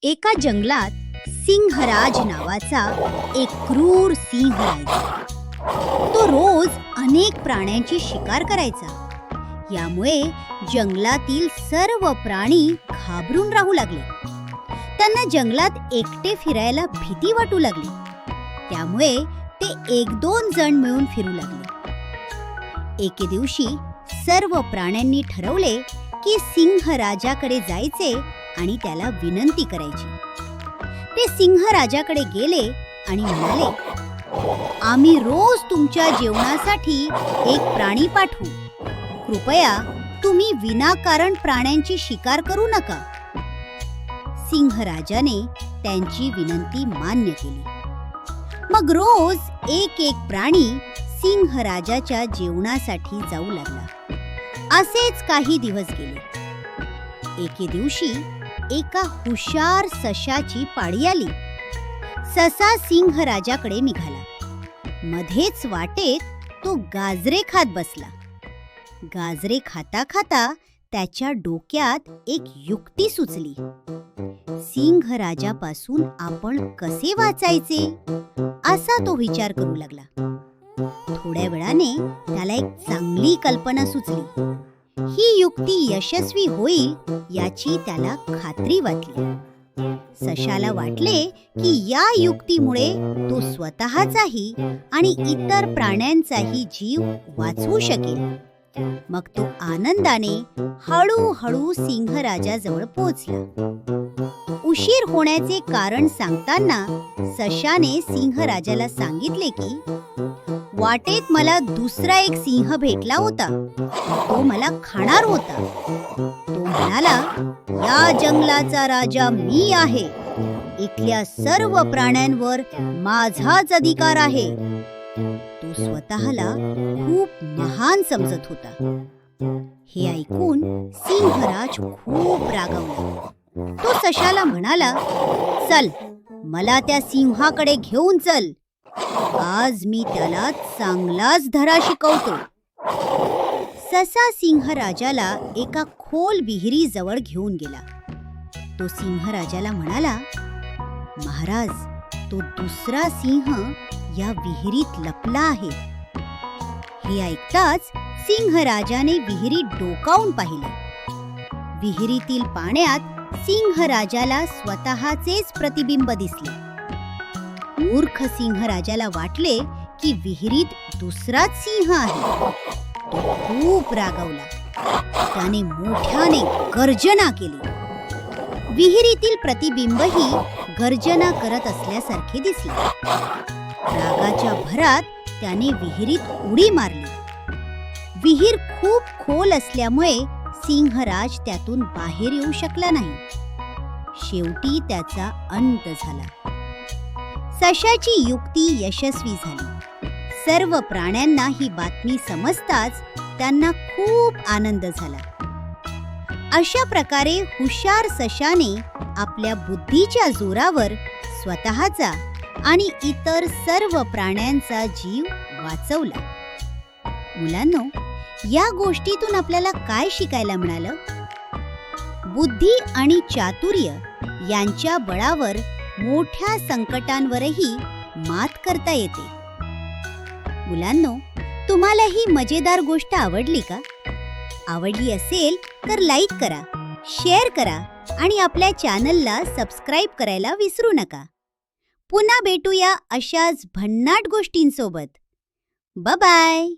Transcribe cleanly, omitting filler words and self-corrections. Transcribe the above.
एका जंगलात सिंहराज नावाचा एक क्रूर सिंह राहायचा. तो रोज अनेक प्राण्यांची शिकार करायचा. यामुळे जंगलातील सर्व प्राणी घाबरून राहू लागले. त्यांना जंगलात एकटे फिरायला भीती वाटू लागली. त्यामुळे ते एक दोन जण मिळून फिरू लागले. एके दिवशी सर्व प्राण्यांनी ठरवले की सिंहराजाकडे जायचे आणि त्याला विनंती करायची. ते सिंहराजाकडे गेले आणि म्हणाले, आम्ही रोज तुमच्या जेवणासाठी एक प्राणी पाठवू. कृपया तुम्ही विनाकारण प्राण्यांची शिकार करू नका. सिंहराजाने त्यांची विनंती मान्य केली. मग रोज एक एक प्राणी सिंहराजाच्या जेवणासाठी जाऊ लागला. असेच काही दिवस गेले. एके दिवशी एका हुशार सशाची पाळी आली. ससा सिंहराजाकडे निघाला. मध्येच वाटेत तो गाजरे खात बसला. गाजरे खाता खाता त्याच्या डोक्यात एक युक्ती सुचली. सिंहराजापासून आपण कसे वाचायचे असा तो विचार करू लागला. थोड्या वेळाने त्याला एक चांगली कल्पना सुचली. ही युक्ती यशस्वी होईल याची त्याला खात्री वाटली. सशाला वाटले की या युक्तीमुळे तो स्वतःचाही आणि इतर प्राण्यांचाही जीव वाचवू शकेल. मग तो आनंदाने हळूहळू सिंहराजाजवळ पोहोचला. उशीर होण्याचे कारण सांगताना सशाने सिंहराजाला सांगितले की वाटेत मला दुसरा एक सिंह भेटला होता. तो मला खाणार होता. तो म्हणाला, या जंगलाचा राजा मी आहे. इथल्या सर्व प्राण्यांवर माझाच अधिकार आहे. तो स्वतःला खूप महान समजत होता. हे ऐकून सिंहराज खूप रागावला. तो सशाला म्हणाला, चल मला त्या सिंहाकडे घेऊन चल. आज मी त्याला चांगलाच धडा शिकवतो. ससा सिंहराजाला एका खोल विहिरीजवळ घेऊन गेला. तो सिंहराजाला म्हणाला, महाराज, तो दुसरा सिंह या विहिरीत लपला आहे. हे ऐकताच सिंहराजाने विहिरीत डोकावून पाहिले. विहिरीतील पाण्यात सिंहराजाला स्वतःचेच प्रतिबिंब दिसले. मूर्ख सिंहराजाला वाटले की विहिरीत दुसराच सिंह आहे. तो खूप रागावला. त्याने मोठ्याने गर्जना केली. विहिरीतील प्रतिबिंबही गर्जना करत असल्यासारखे दिसले. रागाच्या भरात त्याने विहिरीत उडी मारली. विहीर खूप खोल असल्यामुळे सिंहराज त्यातून बाहेर येऊ शकला नाही. शेवटी त्याचा अंत झाला. सशाची युक्ती यशस्वी झाली. सर्व प्राण्यांना ही बातमी समजताच त्यांना खूप आनंद झाला. अशा प्रकारे हुशार सशाने आपल्या बुद्धीच्या जोरावर स्वतःचा आणि इतर सर्व प्राण्यांचा जीव वाचवला. मुलांनो, या गोष्टीतून आपल्याला काय शिकायला मिळालं? बुद्धी आणि चातुर्य यांच्या बळावर मोठ्या संकटांवरही मात करता येते. मुलांनो, तुम्हाला ही मजेदार गोष्ट आवडली का? आवडली असेल तर लाईक करा, शेअर करा आणि आपल्या चॅनलला सबस्क्राईब करायला विसरू नका. पुन्हा भेटूया अशाच भन्नाट गोष्टींसोबत. Bye bye.